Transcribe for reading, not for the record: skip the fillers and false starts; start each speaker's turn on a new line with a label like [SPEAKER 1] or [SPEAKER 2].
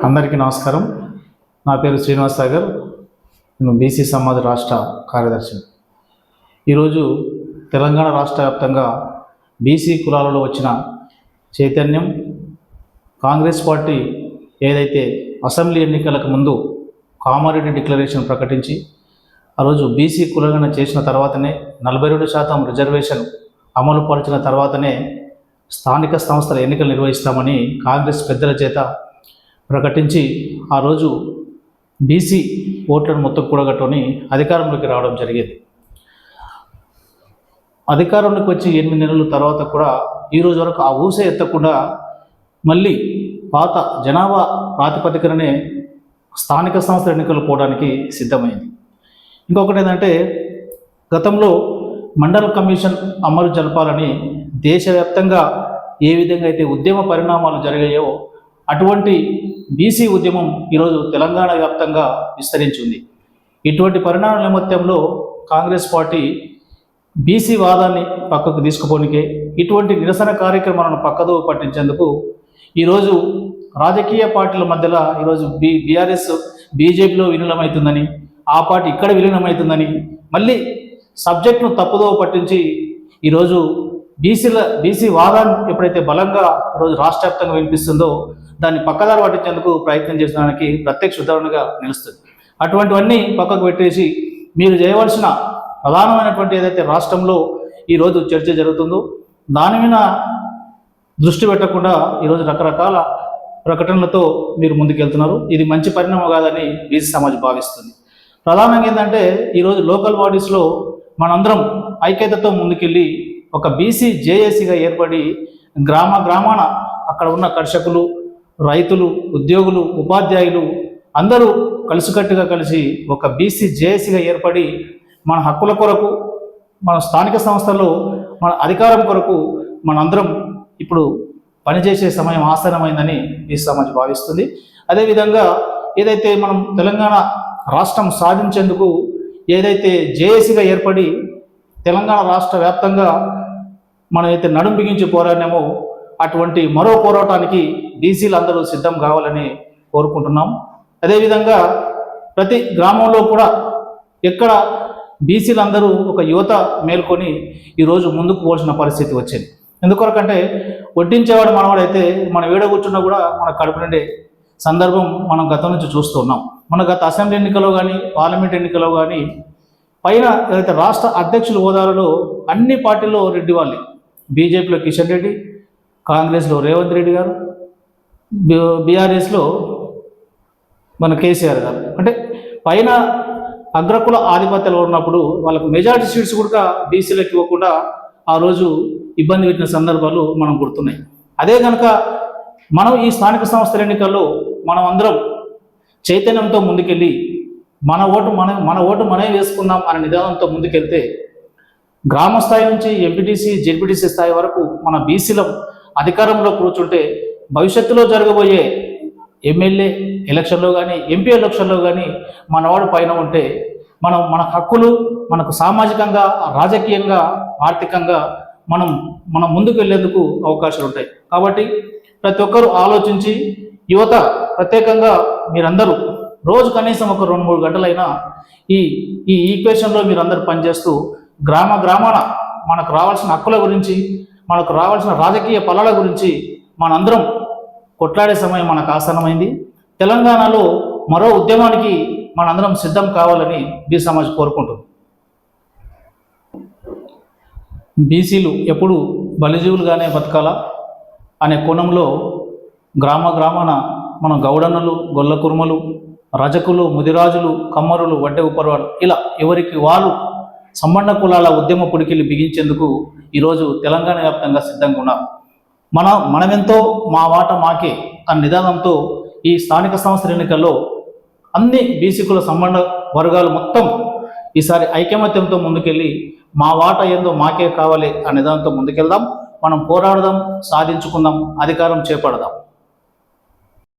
[SPEAKER 1] అందరికీ నమస్కారం. నా పేరు శ్రీనివాస్ సాగర్. నేను బీసీ సమాజ్ రాష్ట్ర కార్యదర్శి. ఈరోజు తెలంగాణ రాష్ట్ర వ్యాప్తంగా బీసీ కులాలలో వచ్చిన చైతన్యం, కాంగ్రెస్ పార్టీ ఏదైతే అసెంబ్లీ ఎన్నికలకు ముందు కామారెడ్డి డిక్లరేషన్ ప్రకటించి ఆ రోజు బీసీ కులగణన చేసిన తర్వాతనే 42% రిజర్వేషన్ అమలు పరిచిన తర్వాతనే స్థానిక సంస్థల ఎన్నికలు నిర్వహిస్తామని కాంగ్రెస్ పెద్దల చేత ప్రకటించి ఆ రోజు బీసీ ఓట్లను మొత్తం కూడగట్టుకొని అధికారంలోకి రావడం జరిగేది. అధికారంలోకి వచ్చి 8 నెలల తర్వాత కూడా ఈరోజు వరకు ఆ ఊసే ఎత్తకుండా మళ్ళీ పాత జనాభా ప్రాతిపదికననే స్థానిక సంస్థల ఎన్నికలు పోవడానికి సిద్ధమైంది. ఇంకొకటి ఏంటంటే, గతంలో మండల కమిషన్ అమలు జరపాలని దేశవ్యాప్తంగా ఏ విధంగా అయితే ఉద్యమ పరిణామాలు జరిగాయో అటువంటి బీసీ ఉద్యమం ఈరోజు తెలంగాణ వ్యాప్తంగా విస్తరించింది. ఇటువంటి పరిణామాల నేపథ్యంలో కాంగ్రెస్ పార్టీ బీసీ వాదాన్ని పక్కకు తీసుకుపోనికే ఇటువంటి నిరసన కార్యక్రమాలను పక్కదో పట్టించేందుకు ఈరోజు రాజకీయ పార్టీల మధ్యలో ఈరోజు బీఆర్ఎస్ బీజేపీలో విలీనమవుతుందని, ఆ పార్టీ ఇక్కడ విలీనమవుతుందని మళ్ళీ సబ్జెక్టును తప్పుదో పట్టించి ఈరోజు బీసీ వాదాన్ని ఎప్పుడైతే బలంగా ఈరోజు రాష్ట్ర వ్యాప్తంగా వినిపిస్తుందో దాన్ని పక్కదారి పట్టించేందుకు ప్రయత్నం చేసడానికి ప్రత్యక్ష ఉదాహరణగా నిలుస్తుంది. అటువంటివన్నీ పక్కకు పెట్టేసి మీరు చేయవలసిన ప్రధానమైనటువంటి ఏదైతే రాష్ట్రంలో ఈరోజు చర్చ జరుగుతుందో దాని మీద దృష్టి పెట్టకుండా ఈరోజు రకరకాల ప్రకటనలతో మీరు ముందుకెళ్తున్నారు. ఇది మంచి పరిణామం కాదని బీసీ సమాజ్ భావిస్తుంది. ప్రధానంగా ఏంటంటే, ఈరోజు లోకల్ బాడీస్లో మనందరం ఐక్యతతో ముందుకెళ్ళి ఒక బీసీ జేఏసీగా ఏర్పడి గ్రామాన అక్కడ ఉన్న కర్షకులు, రైతులు, ఉద్యోగులు, ఉపాధ్యాయులు అందరూ కలిసికట్టుగా కలిసి ఒక బీసీ జేఏసీగా ఏర్పడి మన హక్కుల కొరకు, మన స్థానిక సంస్థల్లో మన అధికారం కొరకు మనందరం ఇప్పుడు పనిచేసే సమయం ఆసన్నమైందని బీసీ సమాజ్ భావిస్తుంది. అదేవిధంగా ఏదైతే మనం తెలంగాణ రాష్ట్రం సాధించేందుకు ఏదైతే జేఏసీగా ఏర్పడి తెలంగాణ రాష్ట్ర వ్యాప్తంగా మనమైతే నడుం బిగించి పోరాడినామో అటువంటి మరో పోరాటానికి బీసీలు అందరూ సిద్ధం కావాలని కోరుకుంటున్నాం. అదేవిధంగా ప్రతి గ్రామంలో కూడా ఎక్కడ బీసీలు అందరూ ఒక యువత మేల్కొని ఈరోజు ముందుకు పోల్సిన పరిస్థితి వచ్చింది. ఎందుకొరకంటే, వడ్డించేవాడు మనవాడైతే మనం ఏడ కూర్చున్నా కూడా మన కడుపు నిండే సందర్భం మనం గతం నుంచి చూస్తున్నాం. మన గత అసెంబ్లీ ఎన్నికలో కానీ పార్లమెంట్ ఎన్నికలో కానీ పైన ఏదైతే రాష్ట్ర అధ్యక్షుల హోదాలలో అన్ని పార్టీల్లో రెడ్డి వాళ్ళే, బీజేపీలో కిషన్ రెడ్డి, కాంగ్రెస్లో రేవంత్ రెడ్డి గారు, బీఆర్ఎస్లో మన కేసీఆర్ గారు. అంటే పైన అగ్రకుల ఆధిపత్యాలు ఉన్నప్పుడు వాళ్ళకు మెజారిటీ సీట్స్ కూడా బీసీలకు ఇవ్వకుండా ఆ రోజు ఇబ్బంది పెట్టిన సందర్భాలు మనం గుర్తున్నాయి. అదే కనుక మనం ఈ స్థానిక సంస్థల ఎన్నికల్లో మనం అందరం చైతన్యంతో ముందుకెళ్ళి మన ఓటు మనమే వేసుకుందాం అనే నిదానంతో ముందుకెళ్తే గ్రామ స్థాయి నుంచి ఎంపీటీసీ, జెడ్పీటీసీ స్థాయి వరకు మన బీసీలం అధికారంలో కూర్చుంటే భవిష్యత్తులో జరగబోయే ఎమ్మెల్యే ఎలక్షన్లో కానీ ఎంపీ ఎలక్షన్లో కానీ మనవాడు పైన ఉంటే మన హక్కులు మనకు సామాజికంగా, రాజకీయంగా, ఆర్థికంగా మనం ముందుకు వెళ్ళేందుకు అవకాశాలు ఉంటాయి. కాబట్టి ప్రతి ఒక్కరూ ఆలోచించి యువత ప్రత్యేకంగా మీరందరూ రోజు కనీసం ఒక 2-3 గంటలైనా ఈ ఈక్వేషన్లో మీరందరూ పనిచేస్తూ గ్రామాన మనకు రావాల్సిన హక్కుల గురించి, మనకు రావాల్సిన రాజకీయ ఫలాల గురించి మనందరం కొట్లాడే సమయం మనకు ఆసన్నమైంది. తెలంగాణలో మరో ఉద్యమానికి మనందరం సిద్ధం కావాలని బీసీ సమాజ్ కోరుకుంటుంది. బీసీలు ఎప్పుడు బలిజీవులుగానే బతకాలా అనే కోణంలో గ్రామాన మన గౌడన్నలు, గొల్ల కుర్మలు, రజకులు, ముదిరాజులు, కమ్మరులు, వడ్డె ఉపరవాళ్ళు ఇలా ఎవరికి వాళ్ళు సంబంధ కులాల ఉద్యమ పుడికిలు బిగించేందుకు ఈరోజు తెలంగాణ వ్యాప్తంగా సిద్ధంగా ఉన్నారు. మనమెంతో మా వాట మాకే అనే నిదానంతో ఈ స్థానిక సంస్థల ఎన్నికల్లో అన్ని బీసీ కుల సంబంధ వర్గాలు మొత్తం ఈసారి ఐకమత్యంతో ముందుకెళ్ళి మా వాట ఏందో మాకే కావాలి అనే నిదానంతో ముందుకెళ్దాం. మనం పోరాడదాం, సాధించుకుందాం, అధికారం చేపడదాం.